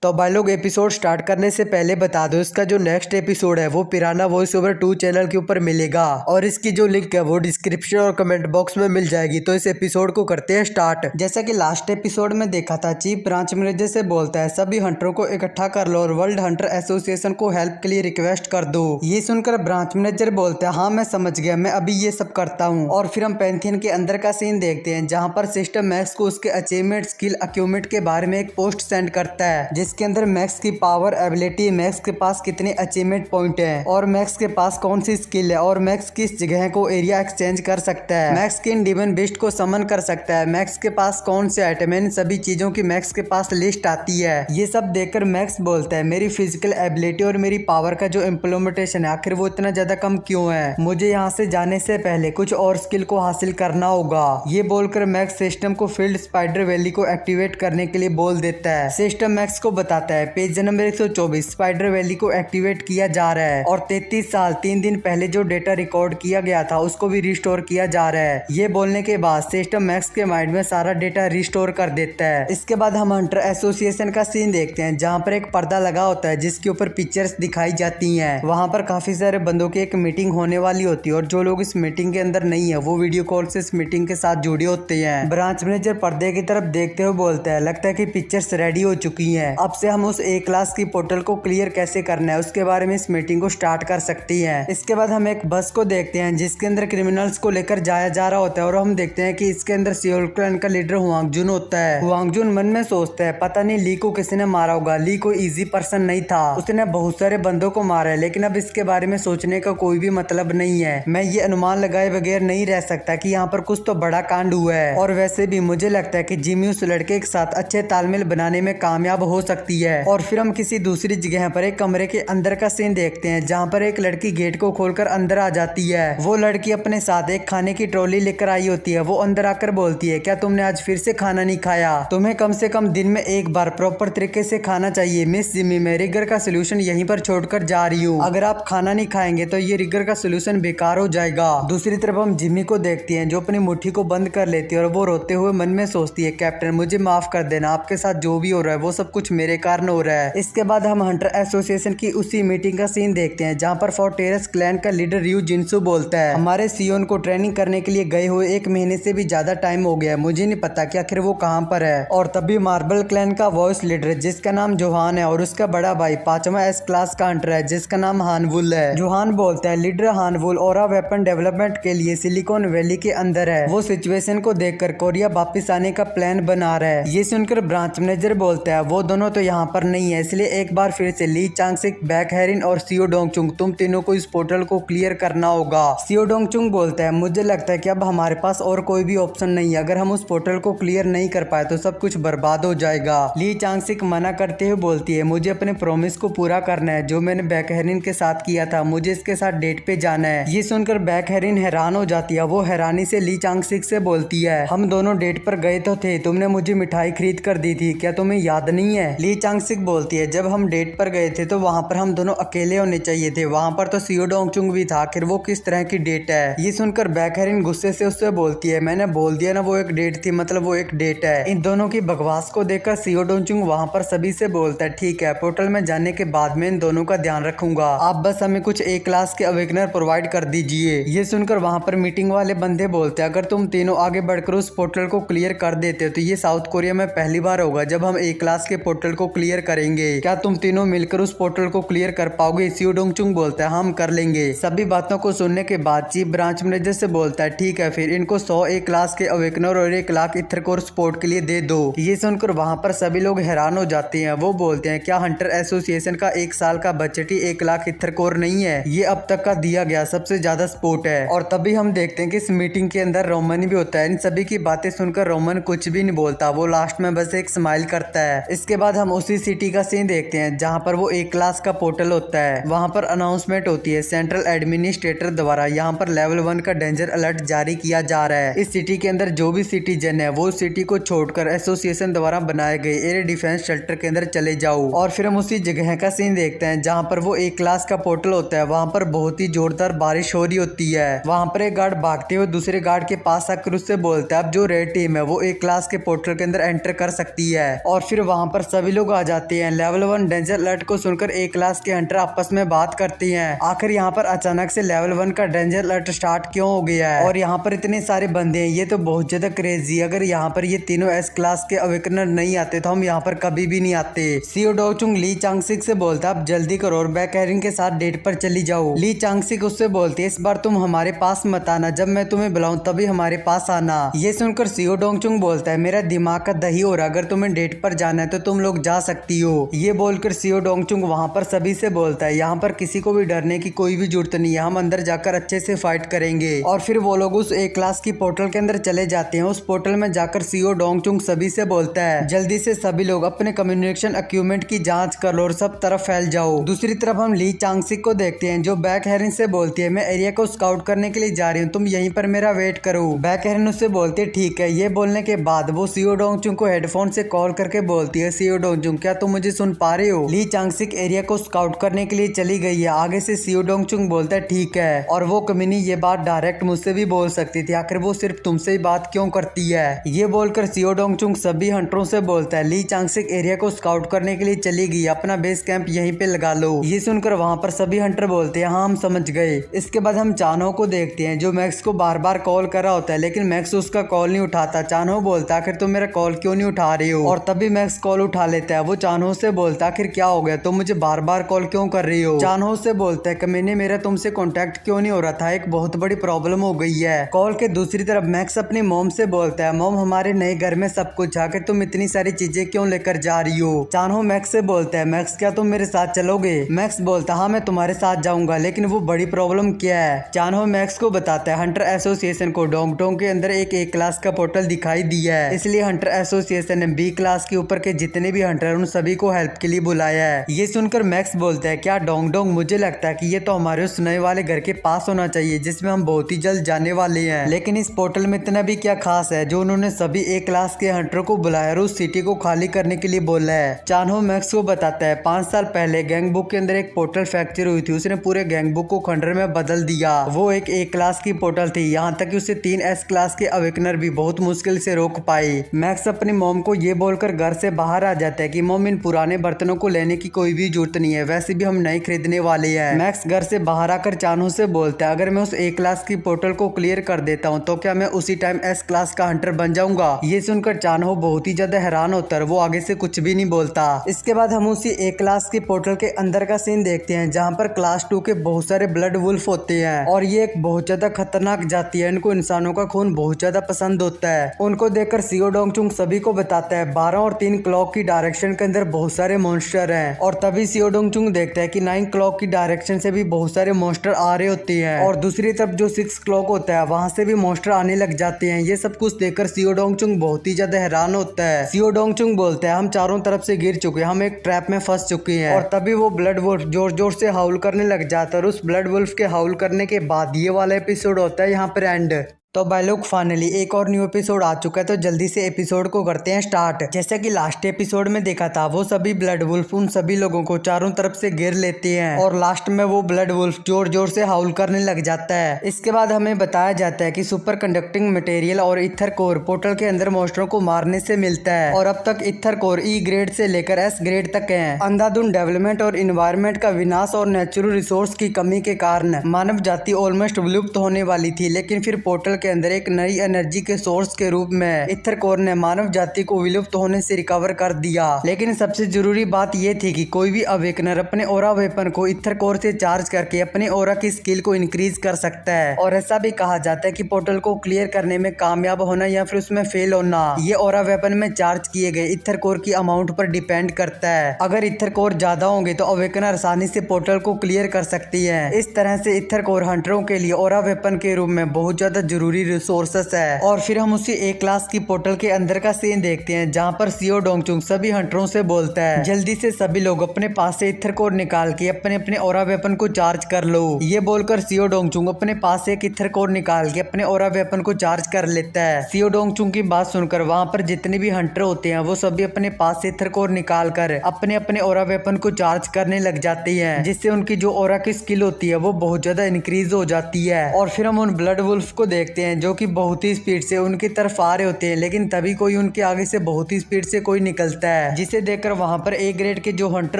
तो भाई लोग एपिसोड स्टार्ट करने से पहले बता दो इसका जो नेक्स्ट एपिसोड है वो पिराना वॉइस ओवर 2 चैनल के ऊपर मिलेगा और इसकी जो लिंक है वो डिस्क्रिप्शन और कमेंट बॉक्स में मिल जाएगी। तो इस एपिसोड को करते हैं स्टार्ट। जैसा कि लास्ट एपिसोड में देखा था, चीफ ब्रांच मैनेजर से बोलता है सभी हंटरों को इकट्ठा कर लो और वर्ल्ड हंटर एसोसिएशन को हेल्प के लिए रिक्वेस्ट कर दो। ये सुनकर ब्रांच मैनेजर बोलता है हाँ मैं समझ गया, मैं अभी ये सब करता हूँ। और फिर हम पैंथियन के अंदर का सीन देखते हैं जहाँ पर सिस्टम मैक्स को उसके अचीवमेंट स्किल अक्यूमेंट के बारे में एक पोस्ट सेंड करता है जिसके अंदर मैक्स की पावर एबिलिटी, मैक्स के पास कितने अचीवमेंट पॉइंट हैं और मैक्स के पास कौन सी स्किल है और मैक्स किस जगह को एरिया एक्सचेंज कर सकता है, मैक्स किन डिमन बिस्ट को समन कर सकता है, मैक्स के पास कौन से आइटम है। इन सभी चीजों की मैक्स के पास लिस्ट आती है। ये सब देखकर मैक्स बोलता है मेरी फिजिकल एबिलिटी और मेरी पावर का जो इम्प्लीमेंटेशन है आखिर वो इतना ज्यादा कम क्यों है, मुझे यहाँ से जाने से पहले कुछ और स्किल को हासिल करना होगा। ये बोलकर मैक्स सिस्टम को फील्ड स्पाइडर वैली को एक्टिवेट करने के लिए बोल देता है। सिस्टम मैक्स को बताता है पेज नंबर 124 स्पाइडर वैली को एक्टिवेट किया जा रहा है और 33 साल 3 दिन पहले जो डेटा रिकॉर्ड किया गया था उसको भी रिस्टोर किया जा रहा है। ये बोलने के बाद सिस्टम मैक्स के माइंड में सारा डेटा रिस्टोर कर देता है। इसके बाद हम हंटर एसोसिएशन का सीन देखते हैं जहाँ पर एक पर्दा लगा होता है जिसके ऊपर पिक्चर्स दिखाई जाती है। वहाँ पर काफी सारे बंदों की एक मीटिंग होने वाली होती है और जो लोग इस मीटिंग के अंदर नहीं है वो वीडियो कॉल से इस मीटिंग के साथ जुड़े होते हैं। ब्रांच मैनेजर पर्दे की तरफ देखते हुए बोलता है लगता है कि पिक्चर्स रेडी हो चुकी हैं, अब से हम उस ए क्लास की पोर्टल को क्लियर कैसे करना है उसके बारे में इस मीटिंग को स्टार्ट कर सकती है। इसके बाद हम एक बस को देखते हैं जिसके अंदर क्रिमिनल्स को लेकर जाया जा रहा होता है और हम देखते हैं कि इसके अंदर सियोल क्लैन का लीडर हुआंग जुन होता है। हुआंग जुन मन में सोचता है पता नहीं ली को किसी ने मारा होगा, ली कोई इजी पर्सन नहीं था, उसने बहुत सारे बंदों को मारा है लेकिन अब इसके बारे में सोचने का कोई भी मतलब नहीं है। मैं ये अनुमान लगाए बगैर नहीं रह सकता कि यहाँ पर कुछ तो बड़ा कांड हुआ है और वैसे भी मुझे लगता है कि जिमी उस लड़के के साथ अच्छे तालमेल बनाने में कामयाब हो सकती है। और फिर हम किसी दूसरी जगह पर एक कमरे के अंदर का सीन देखते हैं जहाँ पर एक लड़की गेट को खोलकर अंदर आ जाती है। वो लड़की अपने साथ एक खाने की ट्रॉली लेकर आई होती है। वो अंदर आकर बोलती है क्या तुमने आज फिर से खाना नहीं खाया, तुम्हें कम से कम दिन में एक बार प्रॉपर तरीके से खाना चाहिए। मिस जिमी मैं रिगर का सोल्यूशन यहीं पर छोड़कर जा रही हूँ, अगर आप खाना नहीं खाएंगे तो ये रिगर का सोल्यूशन बेकार हो जाएगा। दूसरी तरफ हम जिमी को देखते हैं जो अपनी मुट्ठी को बंद कर लेती है और वो रोते हुए मन में सोचती है कैप्टन मुझे माफ कर देना, आपके साथ जो भी हो रहा है वो सब कुछ मेरे कारण हो रहा है। इसके बाद हम हंटर एसोसिएशन की उसी मीटिंग का सीन देखते हैं जहां पर फोर्टेरस क्लैन का लीडर रियू जिनसु बोलता है हमारे सियोन को ट्रेनिंग करने के लिए गए हुए 1 महीने से भी ज्यादा टाइम हो गया है, मुझे नहीं पता कि आखिर वो कहां पर है। और तभी मार्बल क्लैन का वॉइस लीडर जिसका नाम जोहान है और उसका बड़ा भाई 5वां एस क्लास का हंटर है जिसका नाम हानवुल है। जोहान बोलता है लीडर हानवुल और वेपन डेवलपमेंट के लिए सिलिकॉन वैली के अंदर है, वो सिचुएशन को देखकर कोरिया वापिस आने का प्लान बना रहा है। ये सुनकर ब्रांच मैनेजर बोलता है वो दोनों तो यहाँ पर नहीं है, इसलिए एक बार फिर से ली चांगसिक, बैक हेरिन और सियो डोंगचुंग तुम तीनों को इस पोर्टल को क्लियर करना होगा। सियो डोंगचुंग बोलता है मुझे लगता है कि अब हमारे पास और कोई भी ऑप्शन नहीं है, अगर हम उस पोर्टल को क्लियर नहीं कर पाए तो सब कुछ बर्बाद हो जाएगा। ली चांगसिक मना करते हुए बोलती है मुझे अपने प्रॉमिस को पूरा करना है जो मैंने बैक हेरिन के साथ किया था, मुझे इसके साथ डेट पे जाना है। ये सुनकर बैक हेरिन हैरान हो जाती है, वो हैरानी से ली चांगसिक से बोलती है हम दोनों डेट पर गए तो थे, तुमने मुझे मिठाई खरीद कर दी थी, क्या तुम्हें याद नहीं है। ली चांगसिक बोलती है जब हम डेट पर गए थे तो वहाँ पर हम दोनों अकेले होने चाहिए थे, वहाँ पर तो सियो डोंगचुंग भी था, आखिर वो किस तरह की डेट है। ये सुनकर बैक हेरिन गुस्से से उससे बोलती है मैंने बोल दिया ना वो एक डेट थी, मतलब वो एक डेट है। इन दोनों की बकवास को देखकर सियो डोंगचुंग वहाँ पर सभी से बोलता है ठीक है पोर्टल में जाने के बाद में इन दोनों का ध्यान रखूंगा, आप बस हमें कुछ ए क्लास के अवेकनर प्रोवाइड कर दीजिए। ये सुनकर वहाँ पर मीटिंग वाले बंदे बोलते हैं अगर तुम तीनों आगे बढ़कर उस पोर्टल को क्लियर कर देते हो तो ये साउथ कोरिया में पहली बार होगा जब हम ए क्लास के पोर्टल को क्लियर करेंगे, क्या तुम तीनों मिलकर उस पोर्टल को क्लियर कर पाओगे। सियो डोंगचुंग बोलता है हम कर लेंगे। सभी बातों को सुनने के बाद चीफ ब्रांच मैनेजर से बोलता है ठीक है फिर इनको 100 ए क्लास के अवेकनर और 1 लाख इथर कोर सपोर्ट के लिए दे दो। ये सुनकर वहाँ पर सभी लोग हैरान हो जाते हैं, वो बोलते हैं क्या हंटर एसोसिएशन का 1 साल का बजट ही 1 लाख इथर कोर नहीं है, ये अब तक का दिया गया सबसे ज्यादा सपोर्ट है। और तभी हम देखते हैं कि इस मीटिंग के अंदर रोमन भी होता है। इन सभी की बातें सुनकर रोमन कुछ भी नहीं बोलता, वो लास्ट में बस एक स्माइल करता है। इसके बाद हम उसी सिटी का सीन देखते हैं जहाँ पर वो ए क्लास का पोर्टल होता है। वहाँ पर अनाउंसमेंट होती है सेंट्रल एडमिनिस्ट्रेटर द्वारा यहाँ पर लेवल 1 का डेंजर अलर्ट जारी किया जा रहा है। इस सिटी के अंदर जो भी सिटीजन है वो सिटी को छोड़कर एसोसिएशन द्वारा बनाए गए एयर डिफेंस शेल्टर के अंदर चले जाओ। और फिर हम उसी जगह का सीन देखते हैं जहाँ पर वो ए क्लास का पोर्टल होता है। वहाँ पर बहुत ही जोरदार बारिश हो रही होती है। वहाँ पर एक गार्ड भागते हुए दूसरे गार्ड के पास आकर उससे बोलता है अब जो रेड टीम है वो ए क्लास के पोर्टल के अंदर एंटर कर सकती है। और फिर वहाँ पर सभी सभी लोग आ जाते हैं। लेवल 1 डेंजर अलर्ट को सुनकर ए क्लास के हंटर आपस में बात करते हैं, आखिर यहाँ पर अचानक से लेवल 1 का डेंजर अलर्ट स्टार्ट क्यों हो गया है और यहाँ पर इतने सारे बंदे हैं, ये तो बहुत ज्यादा क्रेजी। अगर यहाँ पर ये तीनों एस क्लास के अवेकनर नहीं आते तो हम यहाँ पर कभी भी नहीं आते। सीओ डोचुंग ली चांगसिक से बोलता है, अब जल्दी करो और बैक हेरिंग के साथ डेट पर चली जाओ। ली चांगसिक उससे बोलती है, इस बार तुम हमारे पास मत आना, जब मैं तुम्हें बुलाऊं तभी हमारे पास आना। ये सुनकर सीओ डोंगचुंग बोलता है, मेरा दिमाग का दही हो रहा, अगर तुम्हें डेट पर जाना है तो तुम लोग जा सकती हो। ये बोलकर सीओ डोंगचुंग वहाँ पर सभी से बोलता है, यहाँ पर किसी को भी डरने की कोई भी जरूरत नहीं है, हम अंदर जाकर अच्छे से फाइट करेंगे। और फिर वो लोग उस ए क्लास की पोर्टल के अंदर चले जाते हैं। उस पोर्टल में जाकर सीओ डोंगचुंग सभी से बोलता है, जल्दी से सभी लोग अपने कम्युनिकेशन इक्विपमेंट की जांच कर लो और सब तरफ फैल जाओ। दूसरी तरफ हम ली चांगसिक को देखते हैं जो बैक हेरिन से बोलती है, मैं एरिया को स्काउट करने के लिए जा रही हूँ, तुम यहीं पर मेरा वेट करो। बैक हेरिन उससे बोलती है, ठीक है। ये बोलने के बाद वो सीओ डोंगचुंग को हेडफोन से कॉल करके बोलती है, सीओ डोंगचुंग क्या तुम मुझे सुन पा रहे हो? ली चांगसिक एरिया को स्काउट करने के लिए चली गई है। आगे से सीओ डोंगचुंग बोलता है, ठीक है। और वो कमीनी ये बात डायरेक्ट मुझसे भी बोल सकती थी, आखिर वो सिर्फ तुमसे ही बात क्यों करती है? ये बोलकर सीओ डोंगचुंग सभी हंटरों से बोलता है, ली चांगसिक एरिया को स्काउट करने के लिए चली गई, अपना बेस कैंप यहीं पे लगा लो। ये सुनकर वहाँ पर सभी हंटर बोलते हैं, हाँ हम समझ गए। इसके बाद हम चानो को देखते हैं जो मैक्स को बार बार कॉल कर रहा होता है, लेकिन मैक्स उसका कॉल नहीं उठाता। चानो बोलता है, आखिर तुम मेरा कॉल क्यों नहीं उठा रही हो? और तभी मैक्स कॉल उठा लेता है। वो चानो से बोलता है, आखिर क्या हो गया, तुम मुझे बार बार कॉल क्यों कर रही हो? चानो से बोलता है कि मैंने मेरा तुमसे कॉन्टेक्ट क्यों नहीं हो रहा था, एक बहुत बड़ी प्रॉब्लम हो गई है। कॉल के दूसरी तरफ मैक्स अपनी मॉम से बोलता है, मॉम हमारे नए घर में सब कुछ, आखिर तुम इतनी सारी चीजें क्यों लेकर जा रही हो? चानो मैक्स से बोलता है, मैक्स क्या तुम मेरे साथ चलोगे? मैक्स बोलता, हाँ मैं तुम्हारे साथ जाऊंगा, लेकिन वो बड़ी प्रॉब्लम क्या है? चानो मैक्स को बताता है, हंटर एसोसिएशन को डोंगटोंग के अंदर एक ए क्लास का पोर्टल दिखाई दिया है, इसलिए हंटर एसोसिएशन ने बी क्लास के ऊपर के जितने भी हंटर उन सभी को हेल्प के लिए बुलाया है। ये सुनकर मैक्स बोलता है, क्या डोंगडोंग, मुझे लगता है कि ये तो हमारे उस नए वाले घर के पास होना चाहिए जिसमें हम बहुत ही जल्द जाने वाले हैं, लेकिन इस पोर्टल में इतना भी क्या खास है जो उन्होंने सभी ए क्लास के हंटरों को बुलाया और उस सिटी को खाली करने के लिए बोला है। चानो मैक्स को बताता है, 5 साल पहले गैंग बुक के अंदर एक पोर्टल फ्रैक्चर हुई थी, उसने पूरे गैंग बुक को खंडर में बदल दिया। वो एक ए क्लास की पोर्टल थी, यहाँ तक कि उसे 3 एस क्लास के अवेकनर भी बहुत मुश्किल से रोक पाए। मैक्स अपनी मॉम को ये बोलकर घर से बाहर आ जाता है कि मॉम इन पुराने बर्तनों को लेने की कोई भी जरूरत नहीं है, वैसे भी हम नए खरीदने वाले हैं। मैक्स घर से बाहर आकर चानो से बोलता है, अगर मैं उस ए क्लास की पोर्टल को क्लियर कर देता हूँ तो क्या मैं उसी टाइम एस क्लास का हंटर बन जाऊंगा? ये सुनकर चानो बहुत ही ज्यादा हैरान होता है, वो आगे से कुछ भी नहीं बोलता। इसके बाद हम उसी ए क्लास की पोर्टल के अंदर का सीन देखते हैं जहाँ पर क्लास 2 के बहुत सारे ब्लड वुल्फ होते हैं और ये एक बहुत ज्यादा खतरनाक जाति है, इनको इंसानों का खून बहुत ज्यादा पसंद होता है। उनको देखकर सीओ डोंगचुंग सभी को बताता है, 12 और 3 क्लॉक की डायरेक्शन के अंदर बहुत सारे मॉन्स्टर हैं। और तभी सीओ डोंगचुंग देखता है कि 9 क्लॉक की डायरेक्शन से भी बहुत सारे मॉन्स्टर आ रहे होते हैं और दूसरी तरफ जो 6 क्लॉक होता है वहां से भी मॉन्स्टर आने लग जाते हैं। ये सब कुछ देखकर सीओ डोंगचुंग बहुत ही ज्यादा हैरान होता है। सीओ डोंगचुंग बोलता है, हम चारों तरफ से गिर चुके हैं, हम एक ट्रैप में फंस चुके हैं। और तभी वो ब्लड वुल्फ जोर जोर से हाउल करने लग जाता है और उस ब्लड वुल्फ के हाउल करने के बाद ये वाला एपिसोड होता है यहाँ पर एंड। तो भाई लोग फाइनली एक और न्यू एपिसोड आ चुका है, तो जल्दी से एपिसोड को करते हैं स्टार्ट। जैसा कि लास्ट एपिसोड में देखा था, वो सभी ब्लड वुल्फ उन सभी लोगों को चारों तरफ से घेर लेते हैं और लास्ट में वो ब्लड वुल्फ जोर जोर से हाउल करने लग जाता है। इसके बाद हमें बताया जाता है कि सुपर कंडक्टिंग मटेरियल और इथर कोर पोर्टल के अंदर मॉन्स्टरों को मारने से मिलता है और अब तक इथर कोर ई ग्रेड से लेकर एस ग्रेड तक है। अंधाधुंध डेवलपमेंट और इन्वायरमेंट का विनाश और नेचुरल रिसोर्स की कमी के कारण मानव जाति ऑलमोस्ट विलुप्त होने वाली थी, लेकिन फिर पोर्टल के अंदर एक नई एनर्जी के सोर्स के रूप में इथर कोर ने मानव जाति को विलुप्त होने से रिकवर कर दिया। लेकिन सबसे जरूरी बात यह थी कि कोई भी अवेकनर अपने ओरा वेपन को इथर कोर से चार्ज करके अपने ओरा की स्किल को इंक्रीज कर सकता है। और ऐसा भी कहा जाता है कि पोर्टल को क्लियर करने में कामयाब होना या फिर उसमें फेल होना ये ओरा वेपन में चार्ज किए गए इथर कोर की अमाउंट पर डिपेंड करता है। अगर इथर कोर ज्यादा होंगे तो अवेकनर आसानी से पोर्टल को क्लियर कर सकती है। इस तरह से इथर कोर हंटरों के लिए ओरा वेपन के रूप में बहुत ज्यादा जरूरी रिसोर्सेस है। और फिर हम उसी ए क्लास की पोर्टल के अंदर का सीन देखते हैं जहाँ पर सीओ डोंगचुंग सभी हंटरों से बोलता है, जल्दी से सभी लोग अपने पास से इथर कोर निकाल के अपने अपने ओरा वेपन को चार्ज कर लो। ये बोलकर सीओ डोंगचुंग अपने पास से एक इथर कोर निकाल के अपने ओरा वेपन को चार्ज कर लेता है। सीओ डोंगचुंग की बात सुनकर वहाँ पर जितने भी हंटर होते हैं वो सभी अपने पास से इथर कोर निकाल कर अपने अपने ओरा वेपन को चार्ज करने लग जाते हैं, जिससे उनकी जो ओरा की स्किल होती है वो बहुत ज्यादा इंक्रीज हो जाती है। और फिर हम उन ब्लड वुल्फ को देखते मिलते हैं जो कि बहुत ही स्पीड से उनकी तरफ आ रहे होते हैं, लेकिन तभी कोई उनके आगे से बहुत ही स्पीड से कोई निकलता है, जिसे देखकर वहां पर ए ग्रेड के जो हंटर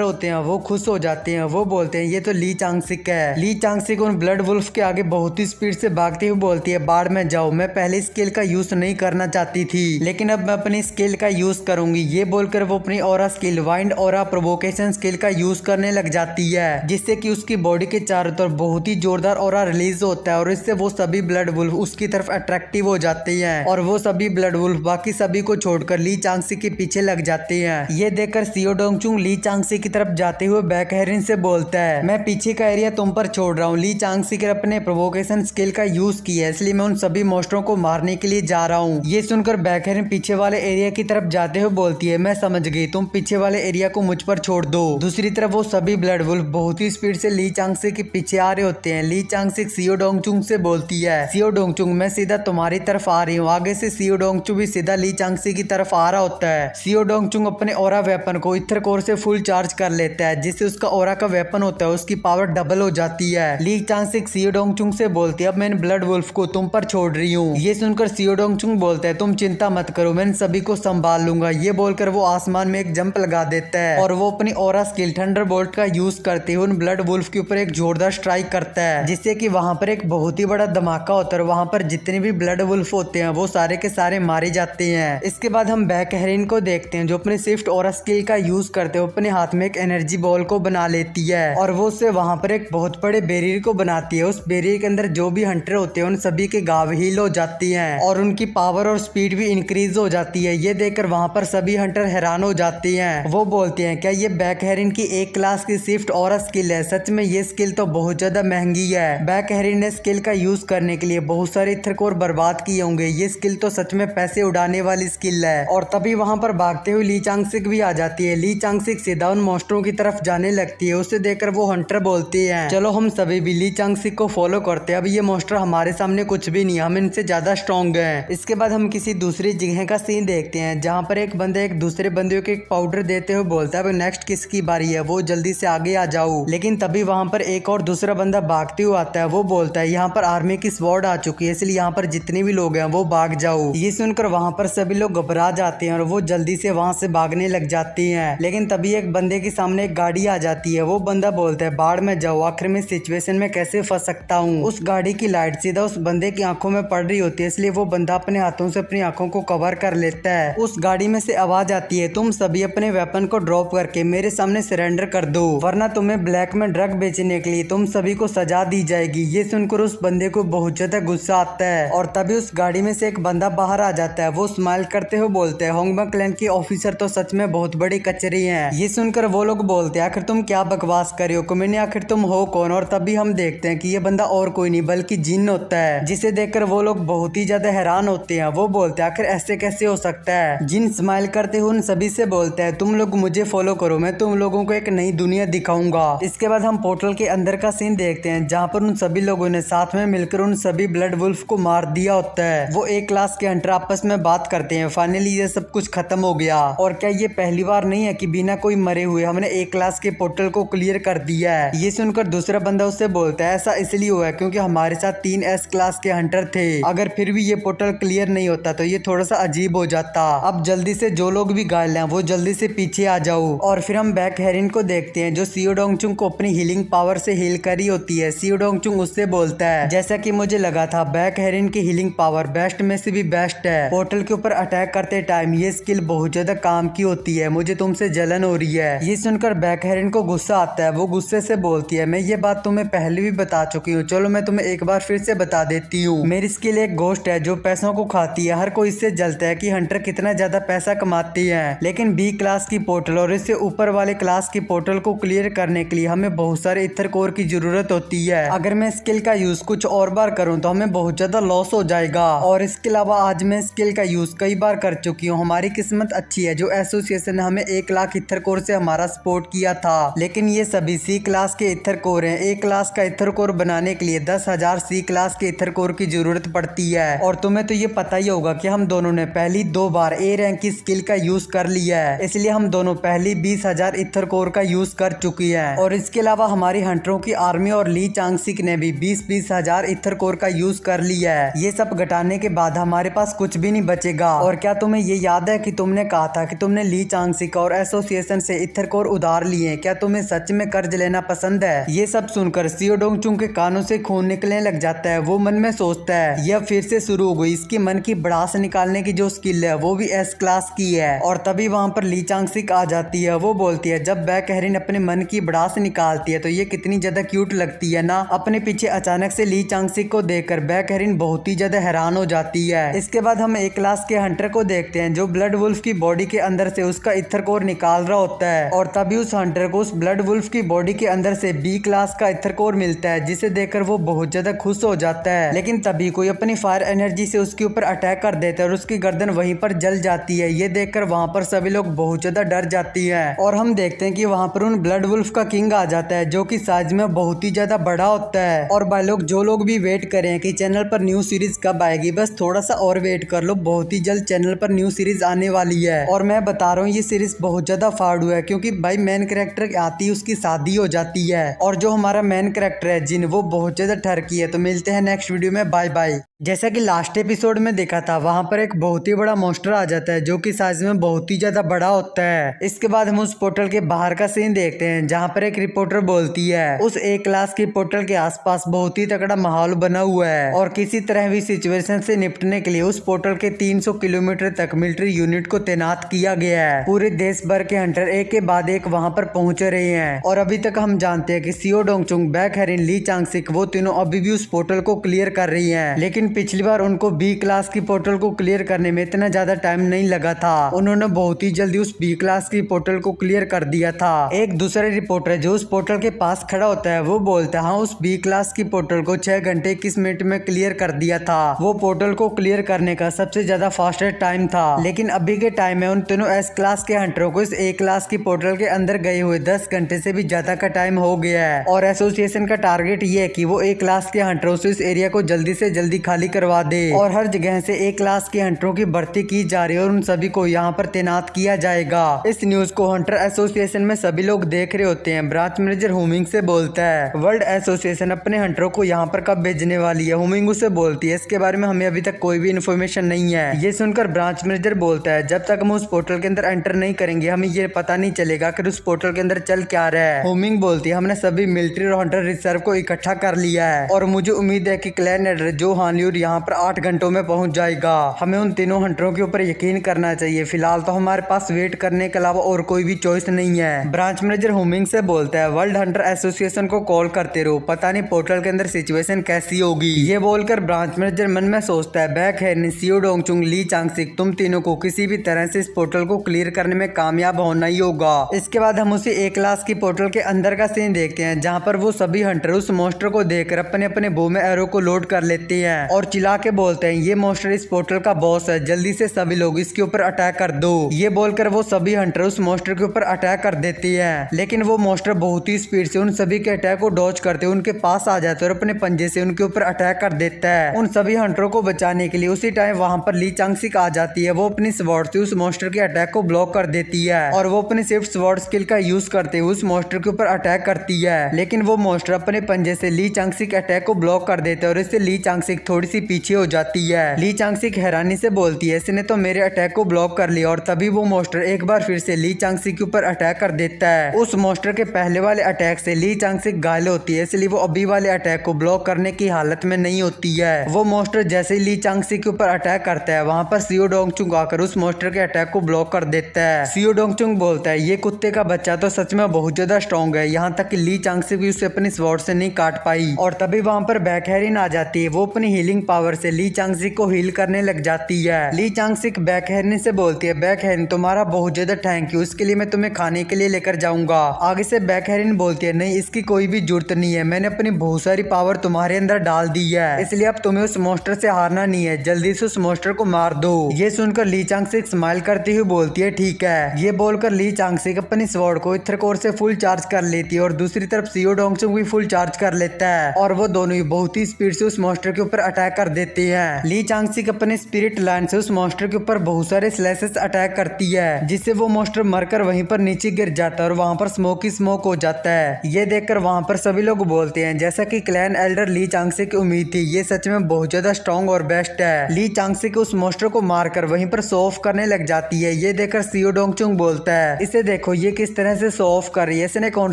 होते हैं वो खुश हो जाते हैं। वो बोलते हैं ये तो ली चांगसिक है। ली चांगसिक उन ब्लड वुल्फ के आगे बहुत ही स्पीड से भागते हुए बोलती है बाढ़ में जाओ, मैं पहले स्किल का यूज नहीं करना चाहती थी लेकिन अब मैं अपनी स्किल का यूज करूंगी। ये बोलकर वो अपनी aura skill wind aura provocation skill का यूज करने लग जाती है, जिससे कि उसकी बॉडी के चारों तरफ बहुत ही जोरदार ऑरा रिलीज होता है और इससे वो सभी ब्लड वुल्फ उसकी तरफ अट्रैक्टिव हो जाते हैं और वो सभी ब्लड वुल्फ बाकी सभी को छोड़कर ली चांगसी के पीछे लग जाते हैं। ये देखकर सियो डोंगचुंग ली चांगसी की तरफ जाते हुए बैक हेरिन से बोलता है मैं पीछे का एरिया तुम पर छोड़ रहा हूँ। ली चांगसी के अपने प्रोवोकेशन स्किल का यूज किया है, इसलिए मैं उन सभी मॉन्स्टरों को मारने के लिए जा रहा हूँ। ये सुनकर बैक हेरिन पीछे वाले एरिया की तरफ जाते हुए बोलती है मैं समझ गई, तुम पीछे वाले एरिया को मुझ पर छोड़ दो। दूसरी तरफ वो सभी ब्लड वुल्फ बहुत ही स्पीड से ली चांगसी के पीछे आ रहे होते हैं। ली चांगसी सियो डोंगचुंग से बोलती है सियो डोंगचुंग मैं सीधा तुम्हारी तरफ आ रही हूँ। आगे से सियो डोंगचुंग भी सीधा ली चांगसी की तरफ आ रहा होता है। सियो डोंगचुंग अपने ऑरा वेपन को इथर कोर से फुल चार्ज कर लेता है, जिससे उसका ऑरा का वेपन होता है उसकी पावर डबल हो जाती है। ली चांगसी सियो डोंगचुंग से बोलती है अब मैं इन ब्लड वुल्फ को तुम पर छोड़ रही हूँ। ये सुनकर सियो डोंगचुंग बोलता है तुम चिंता मत करो, मैं इन सभी को संभाल लूंगा। ये बोलकर वो आसमान में एक जंप लगा देता है और वो अपनी ऑरा स्किल थंडरबोल्ट का यूज करते हुए उन ब्लड वुल्फ के ऊपर एक जोरदार स्ट्राइक करता है, जिससे कि वहां पर एक बहुत ही बड़ा धमाका होता है और वहां पर जितने भी ब्लड वुल्फ होते हैं वो सारे के सारे मारे जाते हैं। इसके बाद हम बैक हेरिन को देखते हैं जो अपने स्विफ्ट ऑरा स्किल का यूज करते हुए अपने हाथ में एक एनर्जी बॉल को बना लेती है और वो उससे वहां पर एक बहुत बड़े बैरियर को बनाती है। उस बैरियर के अंदर जो भी हंटर होते हैं उन सभी के घाव हील हो जाती हैं और उनकी पावर और स्पीड भी इंक्रीज हो जाती है। ये देखकर वहां पर सभी हंटर हैरान हो जाते हैं। वो बोलते हैं क्या ये बैक हेरिन की एक क्लास की स्विफ्ट ऑरा स्किल है? सच में ये स्किल तो बहुत ज्यादा महंगी है। बैक हेरिन ने स्किल का यूज करने के लिए बहुत सारे इथर कोर बर्बाद किए होंगे। ये स्किल तो सच में पैसे उड़ाने वाली स्किल है। और तभी वहां पर भागते हुए ली चांगसिक भी आ जाती है। ली चांगसिक सीधा उन मॉन्स्टरों की तरफ जाने लगती है। उसे देखकर वो हंटर बोलते हैं चलो हम सभी भी ली चांगसिक को फॉलो करते हैं, अब ये मॉन्स्टर हमारे सामने कुछ भी नहीं, हम इनसे ज्यादा स्ट्रॉन्ग हैं। इसके बाद हम किसी दूसरी जगह का सीन देखते हैं जहाँ पर एक बंदा एक दूसरे बंदे को एक पाउडर देते हुए बोलता है नेक्स्ट किसकी बारी है, वो जल्दी से आगे आ जाओ। लेकिन तभी वहां पर एक और दूसरा बंदा भागते हुए आता है। वो बोलता है यहाँ पर आर्मी की स्वॉर्ड आ चुकी है, इसलिए यहाँ पर जितने भी लोग हैं वो भाग जाओ। ये सुनकर वहां पर सभी लोग घबरा जाते हैं और वो जल्दी से वहां से भागने लग जाते हैं। लेकिन तभी एक बंदे के सामने एक गाड़ी आ जाती है। वो बंदा बोलता है बाढ़ में जाओ, आखिर में सिचुएशन में कैसे फंस सकता हूँ। उस गाड़ी की लाइट सीधा उस बंदे की आंखों में पड़ रही होती है, इसलिए वो बंदा अपने हाथों से अपनी आंखों को कवर कर लेता है। उस गाड़ी में से आवाज आती है तुम सभी अपने वेपन को ड्रॉप करके मेरे सामने सरेंडर कर दो, वरना तुम्हें ब्लैक में ड्रग बेचने के लिए तुम सभी को सजा दी जाएगी। ये सुनकर उस बंदे को बहुत ज्यादा गुस्सा आता है और तभी उस गाड़ी में से एक बंदा बाहर आ जाता है। वो स्माइल करते हुए बोलते हैं होंगबा क्लैन के ऑफिसर तो सच में बहुत बड़ी कचरी हैं। ये सुनकर वो लोग बोलते हैं आखिर तुम क्या बकवास कर रहे हो कुमिनी, आखिर तुम हो कौन? और तभी हम देखते हैं कि ये बंदा और कोई नहीं बल्कि जिन होता है, जिसे देखकर वो लोग बहुत ही ज्यादा हैरान होते हैं। वो बोलते हैं आखिर ऐसे कैसे हो सकता है? जिन स्माइल करते हुए उन सभी से बोलता है तुम लोग मुझे फॉलो करो, मैं तुम लोगों को एक नई दुनिया दिखाऊंगा। इसके बाद हम पोर्टल के अंदर का सीन देखते हैं जहाँ पर उन सभी लोगों ने साथ में मिलकर उन सभी ब्लड वुल्फ को मार दिया होता है। वो एक क्लास के हंटर आपस में बात करते हैं फाइनली ये सब कुछ खत्म हो गया। और क्या ये पहली बार नहीं है कि बिना कोई मरे हुए हमने एक क्लास के पोर्टल को क्लियर कर दिया है? ये सुनकर दूसरा बंदा उससे बोलता है ऐसा इसलिए हुआ है क्योंकि हमारे साथ 3 एस क्लास के हंटर थे, अगर फिर भी ये पोर्टल क्लियर नहीं होता तो ये थोड़ा सा अजीब हो जाता। अब जल्दी से जो लोग भी घायल हैं वो जल्दी से पीछे आ जाओ। और फिर हम बैक हेरिन को देखते हैं जो सियो डोंगचुंग को अपनी हीलिंग पावर से हील करी होती है। सियो डोंगचुंग उससे बोलता है जैसा कि मुझे लगा था बैक हेरिन की हीलिंग पावर बेस्ट में से भी बेस्ट है। पोर्टल के ऊपर अटैक करते टाइम ये स्किल बहुत ज्यादा काम की होती है, मुझे तुमसे जलन हो रही है। ये सुनकर बैक हेरिन को गुस्सा आता है। वो गुस्से से बोलती है मैं ये बात तुम्हें पहले भी बता चुकी हूँ, चलो मैं तुम्हें एक बार फिर से बता देती हूँ। मेरी स्किल एक घोस्ट है जो पैसों को खाती है। हर कोई इससे जलता है कि हंटर कितना ज्यादा पैसा कमाती है, लेकिन बी क्लास की पोर्टल और इससे ऊपर वाले क्लास की पोर्टल को क्लियर करने के लिए हमें बहुत सारे इथर कोर की जरूरत होती है। अगर मैं स्किल का यूज कुछ और बार करूँ तो हमें बहुत ज्यादा लॉस हो जाएगा। और इसके अलावा आज मैं स्किल का यूज कई बार कर चुकी हूँ। हमारी किस्मत अच्छी है जो एसोसिएशन ने हमें 1 लाख इथर कोर से हमारा सपोर्ट किया था, लेकिन ये सभी सी क्लास के इथर कोर हैं। 1 क्लास का इथर कोर बनाने के लिए 10,000 सी क्लास के इथर कोर की जरूरत पड़ती है। और तुम्हें तो ये पता ही होगा कि हम दोनों ने पहली 2 बार ए रैंक की स्किल का यूज कर लिया है, इसलिए हम दोनों पहली 20,000 इथर कोर का यूज कर चुकी है। और इसके अलावा हमारी हंटरों की आर्मी और ली चांगसिक ने भी 20,000 इथर कोर का यूज कर ली है। ये सब घटाने के बाद हमारे पास कुछ भी नहीं बचेगा। और क्या तुम्हें ये याद है कि तुमने कहा था कि तुमने ली चांगसिक और एसोसिएशन से इथर कोर उधार लिए? क्या तुम्हें सच में कर्ज लेना पसंद है? ये सब सुनकर सियो डोंगचुंग के कानों से खून निकलने लग जाता है। वो मन में सोचता है यह फिर से शुरू हो गई। इसकी मन की भड़ास निकालने की जो स्किल है वो भी एस क्लास की है। और तभी वहां पर ली चांगसिक आ जाती है। वो बोलती है जब बैक हेरिन अपने मन की भड़ास निकालती है तो ये कितनी ज्यादा क्यूट लगती है ना। अपने पीछे अचानक से ली चांगसिक को देखकर बैक हेरिन बहुत ही ज्यादा हैरान हो जाती है। इसके बाद हम ए क्लास के हंटर को देखते हैं जो ब्लड वुल्फ की बॉडी के अंदर से उसका इथर कोर निकाल रहा होता है। और तभी उस हंटर को उस ब्लड वुल्फ की बॉडी के अंदर से बी क्लास का इथर कोर मिलता है, जिसे देखकर वो बहुत ज्यादा खुश हो जाता है। लेकिन तभी कोई अपनी फायर एनर्जी से उसके ऊपर अटैक कर देता है और उसकी गर्दन वहीं पर जल जाती है। ये देखकर वहां पर सभी लोग बहुत ज्यादा डर जाती है। और हम देखते हैं कि वहां पर उन ब्लड वुल्फ का किंग आ जाता है जो कि साइज में बहुत ही ज्यादा बड़ा होता है। और भाई लोग जो लोग भी वेट करें कि चैनल पर न्यू सीरीज कब आएगी, बस थोड़ा सा और वेट कर लो, बहुत ही जल्द चैनल पर न्यू सीरीज आने वाली है। और मैं बता रहा हूँ ये सीरीज बहुत ज्यादा फाड़ू है क्योंकि भाई मेन कैरेक्टर आती है उसकी शादी हो जाती है। और जो हमारा मेन कैरेक्टर है जिन, वो बहुत ज्यादा ठरकी है। तो मिलते हैं नेक्स्ट वीडियो में, बाय बाय। जैसा कि लास्ट एपिसोड में देखा था वहां पर एक बहुत ही बड़ा मॉन्स्टर आ जाता है जो कि साइज में बहुत ही ज्यादा बड़ा होता है। इसके बाद हम उस पोर्टल के बाहर का सीन देखते हैं जहां पर एक रिपोर्टर बोलती है उस ए क्लास की पोर्टल के आसपास बहुत ही तगड़ा माहौल बना हुआ है और किसी तरह भी सिचुएशन से निपटने के लिए उस पोर्टल के 300 किलोमीटर तक मिलिट्री यूनिट को तैनात किया गया है। पूरे देश भर के हंटर एक के बाद एक वहां पर पहुंच रहे हैं। और अभी तक हम जानते हैं कि सियो डोंगचुंग, बैक हेरिन, ली चांगसिक वो तीनों अभी भी उस पोर्टल को क्लियर कर रही है। लेकिन पिछली बार उनको बी क्लास की पोर्टल को क्लियर करने में इतना ज्यादा टाइम नहीं लगा था। उन्होंने बहुत ही जल्दी उस बी क्लास की पोर्टल को क्लियर कर दिया था। एक दूसरे रिपोर्टर जो उस पोर्टल के पास खड़ा होता है वो बोलता है हाँ उस बी क्लास की पोर्टल को 6 घंटे 21 मिनट में क्लियर कर दिया था। वो पोर्टल को क्लियर करने का सबसे ज्यादा फास्टेस्ट टाइम था। लेकिन अभी के टाइम में उन तीनों एस क्लास के हंटरों को इस ए क्लास की पोर्टल के अंदर गए हुए 10 घंटे से भी ज्यादा का टाइम हो गया है। और एसोसिएशन का टारगेट ये है कि वो ए क्लास के हंटरों से इस एरिया को जल्दी से जल्दी खाली करवा दे। और हर जगह से ए क्लास के हंटरों की भर्ती की जा रही है और उन सभी को यहाँ पर तैनात किया जाएगा। इस न्यूज को हंटर एसोसिएशन में सभी लोग देख रहे होते हैं। ब्रांच मैनेजर हुमिंग से बोलता है वर्ल्ड एसोसिएशन अपने हंटरों को यहाँ पर कब भेजने वाली है? हुमिंग उसे बोलती है इसके बारे में हमें अभी तक कोई भी इन्फॉर्मेशन नहीं है। ये सुनकर ब्रांच मैनेजर बोलता है जब तक हम उस पोर्टल के अंदर एंटर नहीं करेंगे हमें ये पता नहीं चलेगा कि उस पोर्टल के अंदर चल क्या रहा है। हुमिंग बोलती है हमने सभी मिलिट्री और हंटर रिजर्व को इकट्ठा कर लिया है और मुझे उम्मीद है कि क्लैन लीडर जो हानयूर यहाँ पर 8 घंटों में पहुंच जाएगा। हमें उन तीनों हंटरों के ऊपर यकीन करना चाहिए। फिलहाल तो हमारे पास वेट करने के अलावा और कोई भी चॉइस नहीं है। ब्रांच मैनेजर हुमिंग से बोलता है वर्ल्ड हंटर एसोसिएशन को कॉल करते रहो, पता नहीं पोर्टल के अंदर सिचुएशन कैसी होगी। ये बोलकर ब्रांच मैनेजर मन में सोचता है बैक हेरिन, सियो डोंगचुंग, ली चांगसिक तुम तीनों को किसी भी तरह से इस पोर्टल को क्लियर करने में कामयाब होना ही होगा। इसके बाद हम उसी ए क्लास की पोर्टल के अंदर का सीन देखते हैं जहाँ पर वो सभी हंटर उस मॉन्स्टर को देखकर अपने अपने बो में एरो को लोड कर लेते हैं और चिल्ला के बोलते हैं ये मॉन्स्टर इस पोर्टल का बॉस है, जल्दी से सभी लोग इसके ऊपर अटैक कर दो। ये बोलकर वो सभी हंटर उस मॉन्स्टर के ऊपर अटैक कर देते हैं। लेकिन वो मॉन्स्टर बहुत ही स्पीड से उन सभी के अटैक को डॉज करते हुए उनके पास आ जाता है और अपने पंजे से उनके ऊपर अटैक कर देता है। उन सभी हंटरों को बचाने के लिए उसी टाइम वहां पर ली चांगसिक आ जाती है। वो अपनी स्वॉर्ड से उस मॉन्स्टर के अटैक को ब्लॉक कर देती है और वो अपनी शिफ्ट स्वॉर्ड स्किल का यूज करते हुए उस मॉन्स्टर के ऊपर अटैक करती है। लेकिन वो मॉन्स्टर अपने पंजे से ली चांगसिक अटैक को ब्लॉक कर देता है और इससे ली चांगसिक थोड़ी सी पीछे हो जाती है। ली चांगसिक हैरानी से बोलती है इसने तो मेरे अटैक को ब्लॉक कर लिया। और तभी वो मॉन्स्टर एक बार फिर से ली चांगसिक के ऊपर अटैक कर देता है। उस मॉन्स्टर के पहले वाले अटैक से ली चांगसिक घायल होती है, इसलिए वो अभी वाले अटैक को ब्लॉक करने की हालत में नहीं होती है। वो मॉन्स्टर जैसे ही ली चांगसिक के ऊपर अटैक करता है वहां पर सियो डोंगचुंग आकर उस मॉन्स्टर के अटैक को ब्लॉक कर देता है। सियो डोंगचुंग बोलता है ये कुत्ते का बच्चा तो सच में बहुत ज्यादा स्ट्रॉन्ग है, यहाँ तक कि ली चांगसिक भी उसे अपनी स्वॉर्ड से नहीं काट पाई। और तभी वहां पर बैक हेरिन आ जाती है। वो अपनी हीलिंग पावर से ली चांगसिक को हील करने लग जाती है। ली चांगसिक बैक हेरिन से बोलती है बैक हेरिन तुम्हारा बहुत ज्यादा थैंक यू, इसके लिए मैं तुम्हें खाने के लिए लेकर जाऊंगा। आगे से बैक हेरिन बोलती है नहीं इसकी कोई भी जरूरत नहीं है, मैंने अपनी बहुत सारी पावर तुम्हारे अंदर डाल दी है, इसलिए अब तुम्हें उस मॉन्स्टर से हारना नहीं है, जल्दी से उस मॉन्स्टर को मार दो। ये सुनकर ली चांगसिक स्माइल करती हुई बोलती है ठीक है। ये बोलकर ली चांगसिक अपनी स्वॉर्ड को इथर कोर से फुल चार्ज कर लेती है और दूसरी तरफ सियो डोंगचुंग भी फुल चार्ज कर लेता है और वो दोनों ही बहुत ही स्पीड से उस मॉन्स्टर के ऊपर अटैक अटैक कर देते हैं। ली चांगसिक अपने स्पिरिट लाइन से उस मॉन्स्टर के ऊपर बहुत सारे स्लैशेस अटैक करती है, जिससे वो मॉन्स्टर मरकर वहीं पर नीचे गिर जाता है और वहां पर स्मोक ही स्मोक हो जाता है। ये देखकर वहां पर सभी लोग बोलते हैं जैसा कि क्लैन एल्डर ली चांगसिक की उम्मीद थी, ये सच में बहुत ज्यादा स्ट्रॉन्ग और बेस्ट है। ली चांगसिक उस मॉन्स्टर को मारकर वहीं पर शो ऑफ करने लग जाती है। ये देखकर सियो डोंगचुंग बोलता है इसे देखो ये किस तरह से शो ऑफ कर रही है, इसने कौन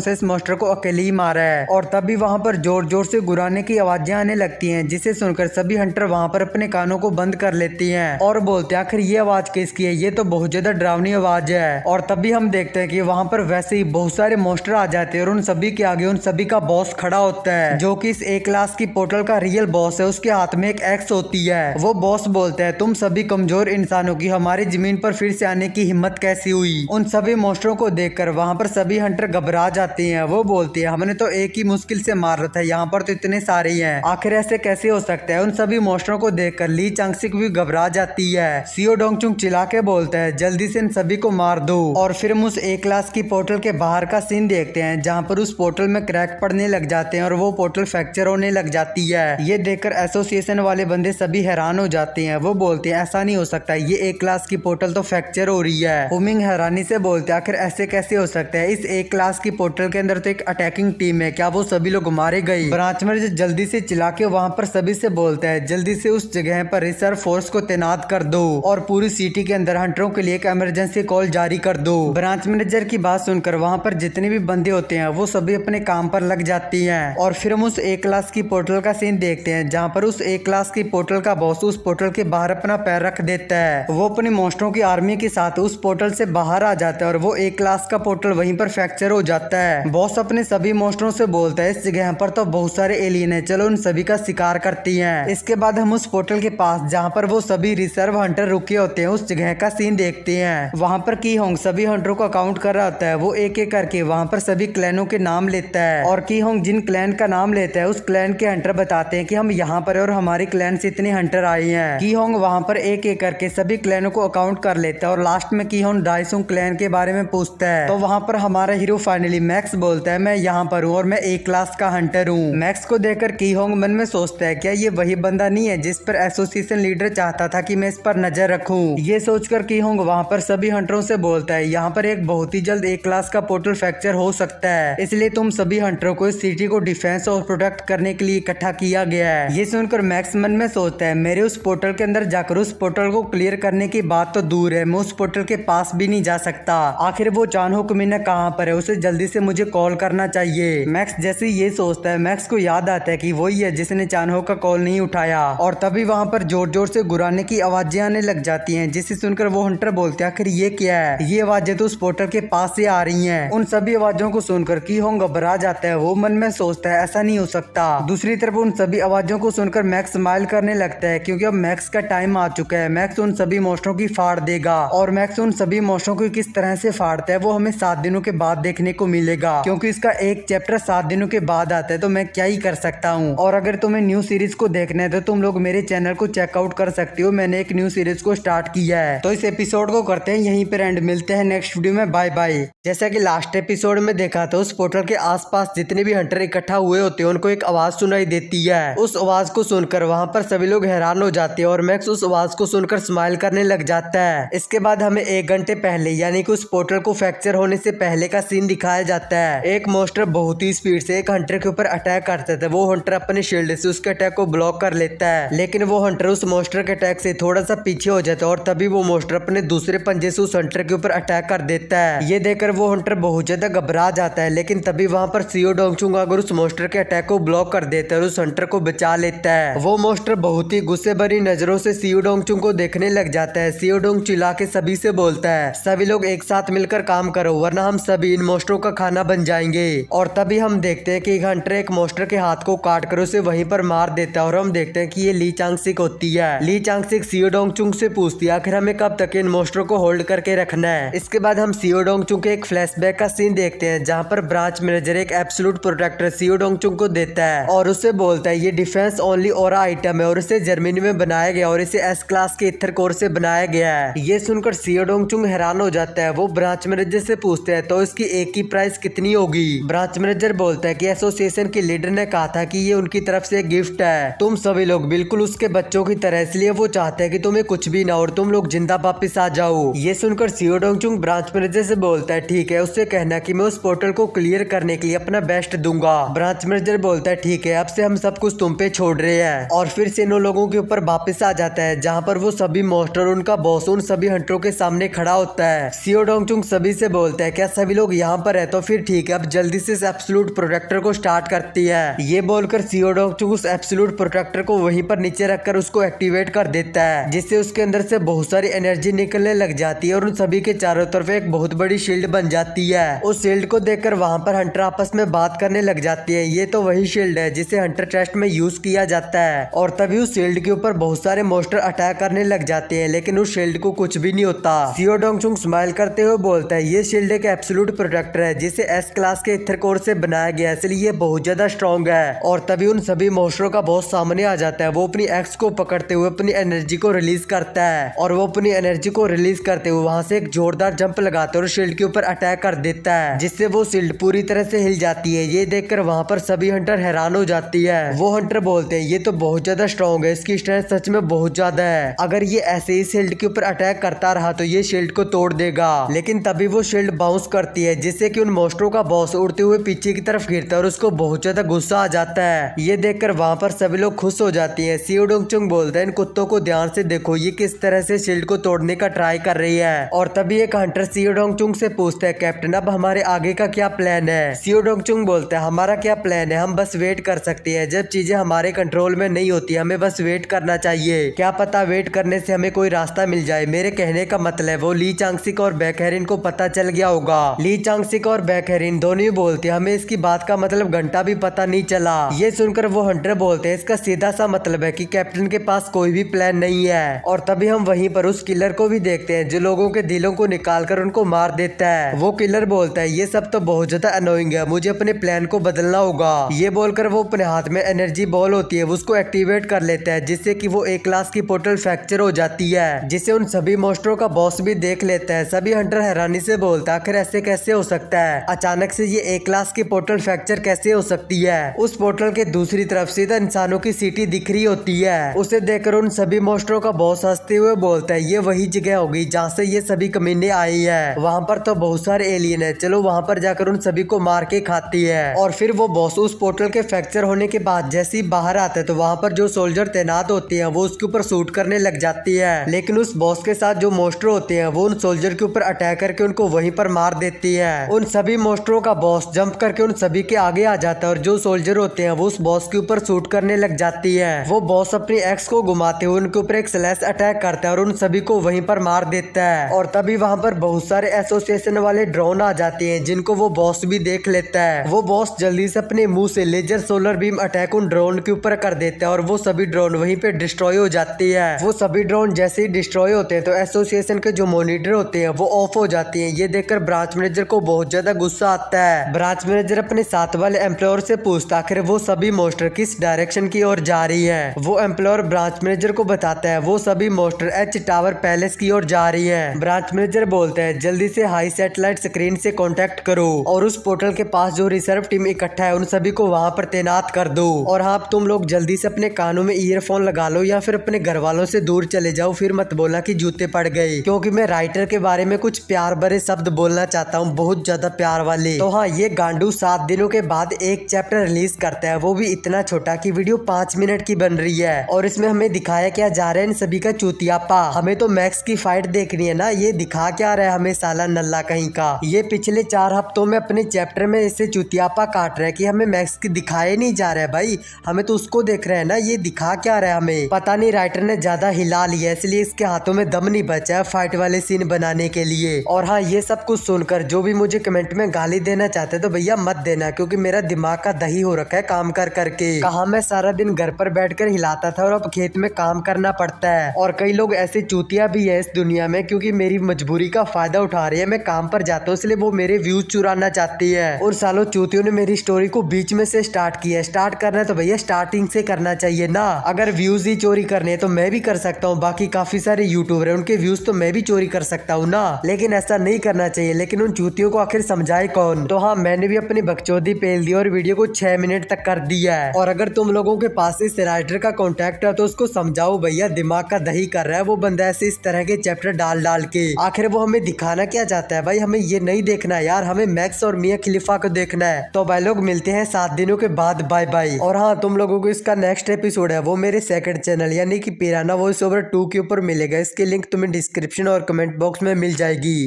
से इस मॉन्स्टर को अकेले ही मारा है। और तभी वहां पर जोर जोर से गुराने की आवाजें आने लगती हैं, जिसे सुनकर सभी हंटर वहां पर अपने कानों को बंद कर लेते हैं और बोलते हैं आखिर ये आवाज किसकी है, ये तो बहुत ज्यादा डरावनी आवाज है। और तभी हम देखते हैं कि वहां पर वैसे ही बहुत सारे मॉन्स्टर आ जाते हैं और उन सभी के आगे उन सभी का बॉस खड़ा होता है, जो कि इस एक क्लास की पोर्टल का रियल बॉस है। उसके हाथ में एक एक्स होती है। वो बॉस बोलता है तुम सभी कमजोर इंसानों की हमारी जमीन पर फिर से आने की हिम्मत कैसी हुई। उन सभी मॉन्स्टरों को देखकर वहां पर सभी हंटर घबरा जाते हैं। वो बोलते हैं हमने तो एक ही मुश्किल से मार रहा था, यहाँ पर तो इतने सारे हैं, आखिर ऐसे कैसे हो सकता है। उन सभी मॉन्स्टरों को देखकर ली चांगसिक भी घबरा जाती है। सियो डोंगचुंग चिल्ला के बोलता है जल्दी से इन सभी को मार दो। और फिर हम उस एक क्लास की पोर्टल के बाहर का सीन देखते हैं, जहाँ पर उस पोर्टल में क्रैक पड़ने लग जाते हैं और वो पोर्टल फ्रैक्चर होने लग जाती है। ये देखकर एसोसिएशन वाले बंदे सभी हैरान हो जाते हैं। वो बोलते हैं ऐसा नहीं हो सकता, ये एक क्लास की पोर्टल तो फ्रैक्चर हो रही है। हुमिंग हैरानी से बोलते हैं आखिर ऐसे कैसे हो सकता है, इस एक क्लास की पोर्टल के अंदर तो एक अटैकिंग टीम है, क्या वो सभी लोग मारे गए। ब्रांच में जल्दी से चिल्ला के वहाँ पर सभी से बोलता है जल्दी से उस जगह पर रिजर्व फोर्स को तैनात कर दो और पूरी सिटी के अंदर हंटरों के लिए एक इमरजेंसी कॉल जारी कर दो। ब्रांच मैनेजर की बात सुनकर वहाँ पर जितने भी बंदे होते हैं वो सभी अपने काम पर लग जाती हैं। और फिर हम उस एक क्लास की पोर्टल का सीन देखते हैं, जहाँ पर उस एक क्लास की पोर्टल का बॉस उस पोर्टल के बाहर अपना पैर रख देता है। वो अपने मॉन्स्टरों की आर्मी के साथ उस पोर्टल से बाहर आ जाता है और वो एक क्लास का पोर्टल वहीं पर फ्रैक्चर हो जाता है। बॉस अपने सभी मॉन्स्टरों से बोलता है इस जगह पर तो बहुत सारे एलियन है, चलो उन सभी का शिकार करती हैं। इसके बाद हम उस पोर्टल के पास जहाँ पर वो सभी रिजर्व हंटर रुके होते हैं उस जगह का सीन देखते हैं। वहाँ पर की होंग सभी हंटरों को अकाउंट कर रहा होता है। वो एक एक करके वहाँ पर सभी क्लैनों के नाम लेता है और की होंग जिन क्लैन का नाम लेता है उस क्लैन के हंटर बताते हैं कि हम यहाँ पर और हमारे क्लैन से इतने हंटर आए हैं। की होंग वहाँ पर एक एक करके सभी क्लैनों को अकाउंट कर लेता है और लास्ट में की होंग डाइसोंग क्लैन के बारे में पूछता है। तो वहाँ पर हमारा हीरो फाइनली मैक्स बोलता है मैं यहाँ पर हूँ और मैं एक क्लास का हंटर हूँ। मैक्स को देखकर की होंग मन में सोचता है क्या ये वही बंदा नहीं है जिस पर एसोसिएशन लीडर चाहता था कि मैं इस पर नजर रखूं। ये सोचकर की होंग वहाँ पर सभी हंटरों से बोलता है यहाँ पर एक बहुत ही जल्द एक क्लास का पोर्टल फ्रैक्चर हो सकता है, इसलिए तुम सभी हंटरों को इस सिटी को डिफेंस और प्रोटेक्ट करने के लिए इकट्ठा किया गया है। ये सुनकर मैक्स मन में सोचता है मेरे उस पोर्टल के अंदर जाकर उस पोर्टल को क्लियर करने की बात तो दूर है, मैं उस पोर्टल के पास भी नहीं जा सकता। आखिर वो चानहो कमीना कहाँ पर है, उसे जल्दी से मुझे कॉल करना चाहिए। मैक्स जैसे ये सोचता है मैक्स को याद आता है कि वही है जिसने चानहो का कॉल नहीं उठाया। और तभी वहाँ पर जोर जोर से गुराने की आवाजें आने लग जाती हैं, जिसे सुनकर वो हंटर बोलते हैं आखिर ये क्या है, ये आवाजें तो उस पोर्टल के पास से आ रही हैं। उन सभी आवाजों को सुनकर की होंग घबरा जाता है। वो मन में सोचता है ऐसा नहीं हो सकता। दूसरी तरफ उन सभी आवाजों को सुनकर मैक्स स्माइल करने लगता है, क्योंकि अब मैक्स का टाइम आ चुका है। मैक्स उन सभी मॉन्स्टरों की फाड़ देगा और मैक्स उन सभी मॉन्स्टरों को किस तरह से फाड़ता है वो हमें 7 दिनों के बाद देखने को मिलेगा, क्योंकि इसका एक चैप्टर 7 दिनों के बाद आता है। तो मैं क्या ही कर सकता हूँ। और अगर तुम्हें न्यू सीरीज को देखना है तो तुम लोग मेरे चैनल को चेकआउट कर सकते हो, मैंने एक न्यू सीरीज को स्टार्ट किया है। तो इस एपिसोड को करते हैं यहीं पर एंड, मिलते हैं नेक्स्ट वीडियो में, बाय बाय। जैसा कि लास्ट एपिसोड में देखा था उस पोर्टल के आसपास जितने भी हंटर इकट्ठा हुए होते हैं उनको एक आवाज सुनाई देती है। उस आवाज को सुनकर वहाँ पर सभी लोग हैरान हो जाते हैं और मैक्स उस आवाज को सुनकर स्माइल करने लग जाता है। इसके बाद हमें 1 घंटे पहले यानी कि उस पोर्टल को फ्रैक्चर होने से पहले का सीन दिखाया जाता है। एक मॉन्स्टर बहुत ही स्पीड से एक हंटर के ऊपर अटैक करता था। वो हंटर अपने शील्ड से उसके अटैक को ब्लॉक कर लेता है, लेकिन वो हंटर उस मॉन्स्टर के अटैक से थोड़ा सा पीछे हो जाता है और तभी वो मॉन्स्टर अपने दूसरे पंजे से उस हंटर के ऊपर अटैक कर देता है। ये देखकर वो हंटर बहुत ज्यादा घबरा जाता है, लेकिन तभी वहाँ पर सियो डोंगचुंग अगर उस मॉन्स्टर के अटैक को ब्लॉक कर देता है और उस हंटर को बचा लेता है। वो मॉन्स्टर बहुत ही गुस्से भरी नजरों से सियो डोंगचुंग को देखने लग जाता है। सियो डोंग चिल्ला के सभी से बोलता है सभी लोग एक साथ मिलकर काम करो वरना हम सभी इन मॉन्स्टरों का खाना बन जाएंगे। और तभी हम देखते हैं कि एक हंटर एक मॉन्स्टर के हाथ को काट कर उसे वहीं पर मार देता है और हम देखते हैं कि ये ली चांगसिक होती है। ली चांगसिक सियो डोंगचुंग से पूछती है आखिर हमें कब तक इन मॉन्स्टरों को होल्ड करके रखना है। इसके बाद हम सियो डोंगचुंग के एक फ्लैशबैक का सीन देखते हैं जहाँ पर ब्रांच मैनेजर एक एब्सोल्यूट प्रोटेक्टर सियो डोंगचुंग को देता है और उसे बोलता है ये डिफेंस ओनली ओरा आइटम है और इसे जर्मनी में बनाया गया और इसे एस क्लास के इथर कोर से बनाया गया है। ये सुनकर सियो डोंगचुंग हैरान हो जाता है। वो ब्रांच मैनेजर से पूछते हैं तो इसकी एक की प्राइस कितनी होगी। ब्रांच मैनेजर बोलता है कि एसोसिएशन के लीडर ने कहा था कि ये उनकी तरफ से गिफ्ट है, तुम सभी लोग बिल्कुल उसके बच्चों की तरह, इसलिए वो चाहते हैं कि तुम्हें कुछ भी ना और तुम लोग जिंदा वापस आ जाओ। ये सुनकर सियो डोंगचुंग ब्रांच मैनेजर से बोलता है ठीक है, उससे कहना कि मैं उस पोर्टल को क्लियर करने के लिए अपना बेस्ट दूंगा। ब्रांच मैनेजर बोलता है ठीक है, अब से हम सब कुछ तुम पे छोड़ रहे हैं। और फिर से इन लोगों के ऊपर वापस आ जाता है, जहाँ पर वो सभी मॉन्स्टर उनका बॉस उन सभी हंटरों के सामने खड़ा होता है। सियो डोंगचुंग सभी से बोलता है क्या सभी लोग यहाँ पर है, तो फिर ठीक है, अब जल्दी से इस एब्सोल्यूट प्रोटेक्टर को स्टार्ट करती है। ये बोलकर सियो डोंगचुंग उस एब्सोल्यूट प्रोटेक्टर को वहीं पर नीचे रखकर उसको एक्टिवेट कर देता है, जिससे उसके अंदर से बहुत सारी एनर्जी निकलने लग जाती है और उन सभी के चारों तरफ एक बहुत बड़ी शील्ड बन जाती है। उस शील्ड को देखकर वहां पर हंटर आपस में बात करने लग जाती है। ये तो वही शील्ड है जिसे हंटर टेस्ट में यूज किया जाता है। और तभी उस शील्ड के ऊपर बहुत सारे मॉन्स्टर अटैक करने लग जाते हैं, लेकिन उस शील्ड को कुछ भी नहीं होता। सियो डोंगचुंग स्माइल करते हुए बोलता है ये शील्ड एक एब्सोल्यूट प्रोटेक्टर है जिसे एस क्लास के इथर कोर से बनाया गया है, इसलिए ये बहुत ज्यादा स्ट्रॉन्ग है। और तभी उन सभी मॉन्स्टरों का बॉस सामने आ जाता है। वो अपनी एक्स को पकड़ते हुए अपनी एनर्जी को रिलीज करता है और वो अपनी एनर्जी को रिलीज करते हुए वहां से एक जोरदार जंप लगाते और शील्ड के ऊपर अटैक कर देता है, जिससे वो शील्ड पूरी तरह से हिल जाती है। ये देखकर वहां पर सभी हंटर हैरान हो जाती है। वो हंटर बोलते हैं ये तो बहुत ज्यादा स्ट्रॉन्ग है, इसकी स्ट्रेंथ सच में बहुत ज्यादा है। अगर ये ऐसे ही शील्ड के ऊपर अटैक करता रहा तो ये शील्ड को तोड़ देगा। लेकिन तभी वो शील्ड बाउंस करती है, जिससे कि उन मॉन्स्टरों का बॉस उड़ते हुए पीछे की तरफ गिरता है और उसको बहुत ज्यादा गुस्सा आ जाता है। ये देखकर वहां पर सभी लोग खुश हो जाती है। सियो डोंगचुंग बोलते हैं इन कुत्तों को ध्यान से देखो, ये किस तरह से शील्ड को तोड़ने का ट्राई कर रही है। और तभी एक हंटर सियो डोंगचुंग से पूछता है कैप्टन अब हमारे आगे का क्या प्लान है। सियो डोंगचुंग बोलता है हमारा क्या प्लान है, हम बस वेट कर सकते हैं। जब चीजें हमारे कंट्रोल में नहीं होती हमें बस वेट करना चाहिए, क्या पता वेट करने से हमें कोई रास्ता मिल जाए। मेरे कहने का मतलब वो ली चांगसिक और बैकहेरिन को पता चल गया होगा। ली चांगसिक और बैकहेरिन दोनों ही बोलते हैं हमें इसकी बात का मतलब घंटा भी पता नहीं चला। ये सुनकर वो हंटर बोलते हैं इसका सीधा सा मतलब है कि कैप्टन के पास कोई भी प्लान नहीं है। और तभी हम वहीं पर उस किलर को भी देखते हैं जो लोगों के दिलों को निकालकर उनको मार देता है। वो किलर बोलता है ये सब तो बहुत ज्यादा अनोइंग है, मुझे अपने प्लान को बदलना होगा। ये बोलकर वो अपने हाथ में एनर्जी बॉल होती है उसको एक्टिवेट कर लेता है, जिससे कि वो एक क्लास की पोर्टल फ्रैक्चर हो जाती है, जिसे उन सभी मॉन्स्टरों का बॉस भी देख लेता है। सभी हंटर हैरानी से बोलता है आखिर ऐसे कैसे हो सकता है, अचानक से ये एक क्लास की पोर्टल फ्रैक्चर कैसे हो सकती है। उस पोर्टल के दूसरी तरफ सीधा इंसानों की सिटी दिख रही होती है। उसे देखकर उन सभी मॉन्स्टरों का बॉस हंसते हुए बोलता है ये वही जगह होगी जहाँ से ये सभी कमीने आई है, वहाँ पर तो बहुत सारे एलियन है, चलो वहाँ पर जाकर उन सभी को मार के खाती है। और फिर वो बॉस उस पोर्टल के फ्रैक्चर होने के बाद जैसे ही बाहर आता है तो वहाँ पर जो सोल्जर तैनात होते हैं वो उसके ऊपर शूट करने लग जाती है। लेकिन उस बॉस के साथ जो मॉन्स्टर होते हैं वो उन सोल्जर के ऊपर अटैक करके उनको वहीं पर मार देती है। उन सभी मॉन्स्टरों का बॉस जंप करके उन सभी के आगे आ जाता है और जो सोल्जर होते हैं वो उस बॉस के ऊपर शूट करने लग जाती है। वो बॉस अपनी एक्स को घुमाते हुए उनके ऊपर एक स्लैश अटैक करता है और उन सभी को वहीं पर मार देता है। और तभी वहां पर बहुत सारे एसोसिएशन वाले ड्रोन आ जाते हैं जिनको वो बॉस भी देख लेता है। वो बॉस जल्दी से अपने मुंह से लेजर सोलर बीम अटैक उन ड्रोन के ऊपर कर देता है और वो सभी ड्रोन वहीं पे डिस्ट्रॉय हो जाती है। वो सभी ड्रोन जैसे ही डिस्ट्रॉय होते हैं तो एसोसिएशन के जो मॉनिटर होते हैं वो ऑफ हो जाती हैं। ये देखकर ब्रांच मैनेजर को बहुत ज्यादा गुस्सा आता है। ब्रांच मैनेजर अपने साथ वाले एम्प्लॉयर से पूछता आखिर वो सभी मॉन्स्टर किस डायरेक्शन की ओर जा रही है। वो एम्प्लॉयर ब्रांच मैनेजर को बताता है वो सभी मॉन्स्टर एच टावर पैलेस की ओर जा रही है। ब्रांच मैनेजर बोलते हैं जल्दी से हाई सैटेलाइट स्क्रीन से कांटेक्ट करो और उस पोर्टल के पास जो रिजर्व टीम इकट्ठा है उन सभी को वहां पर तैनात कर दो। और हाँ तुम लोग जल्दी से अपने कानों में ईयरफोन लगा लो या फिर अपने घर वालों से दूर चले जाओ, फिर मत बोलना कि जूते पड़ गए, क्योंकि मैं राइटर के बारे में कुछ प्यार भरे शब्द बोलना चाहता हूँ, बहुत ज्यादा प्यार वाले। तो हाँ ये गांडू 7 दिनों के बाद एक चैप्टर रिलीज करता है, वो भी इतना छोटा कि वीडियो 5 मिनट की बन रही है। और इसमें हमें दिखाया क्या जा रहा है इन सभी का चूतियापा। हमें तो मैक्स की फाइट देखनी है ना, ये दिखा क्या रहा है हमें साला नल्ला कहीं का। ये पिछले 4 हफ्तों में अपने चैप्टर में इससे चूतियापा काट रहा है कि हमें मैक्स की दिखाए नहीं जा रहा है भाई, हमें तो उसको देख रहे हैं ना, ये दिखा क्या रहा है हमें। पता नहीं राइटर ने ज्यादा हिला लिया इसलिए इसके हाथों में दम नहीं बचा है फाइट वाले सीन बनाने के लिए। और हाँ ये सब कुछ सुनकर जो भी मुझे कमेंट में गाली देना चाहते तो भैया मत देना, क्योंकि मेरा दिमाग का दही हो रखा है काम कर करके। कहा मैं सारा दिन घर पर बैठकर हिलाता था और अब खेत में काम करना पड़ता है। और कई लोग ऐसे चूतिया भी है इस दुनिया में, क्योंकि मेरी मजबूरी का फायदा उठा रही है। मैं काम पर जाता हूँ इसलिए वो मेरे व्यूज चुराना चाहती है। और सालों चूतियों ने मेरी स्टोरी को बीच में से स्टार्ट किया है। स्टार्ट करना है तो भैया स्टार्टिंग से करना चाहिए ना। अगर व्यूज ही चोरी करने तो मैं भी कर सकता हूँ, बाकी काफी सारे यूट्यूबर है उनके व्यूज तो मैं भी चोरी कर सकता हूँ ना, लेकिन ऐसा नहीं करना चाहिए। लेकिन उन चूतियों को आखिर समझाए कौन। तो हाँ मैंने भी अपनी बकचोदी पेल दी और वीडियो को 6 मिनट तक कर दिया है। और अगर तुम लोगों के पास पास इस राइटर का कॉन्टेक्ट है तो उसको समझाओ भैया, दिमाग का दही कर रहा है वो बंदा ऐसे इस तरह के चैप्टर डाल डाल के। आखिर वो हमें दिखाना क्या चाहता है भाई, हमें ये नहीं देखना है यार, हमें मैक्स और मिया खलीफा को देखना है। तो भाई लोग मिलते हैं 7 दिनों के बाद, बाय बाय। और हाँ, तुम लोगों को इसका नेक्स्ट एपिसोड है वो मेरे सेकंड चैनल यानी कि पिराना वॉइस ओवर 2 के ऊपर मिलेगा। इसकी लिंक तुम्हें डिस्क्रिप्शन और कमेंट बॉक्स में मिल जाएगी।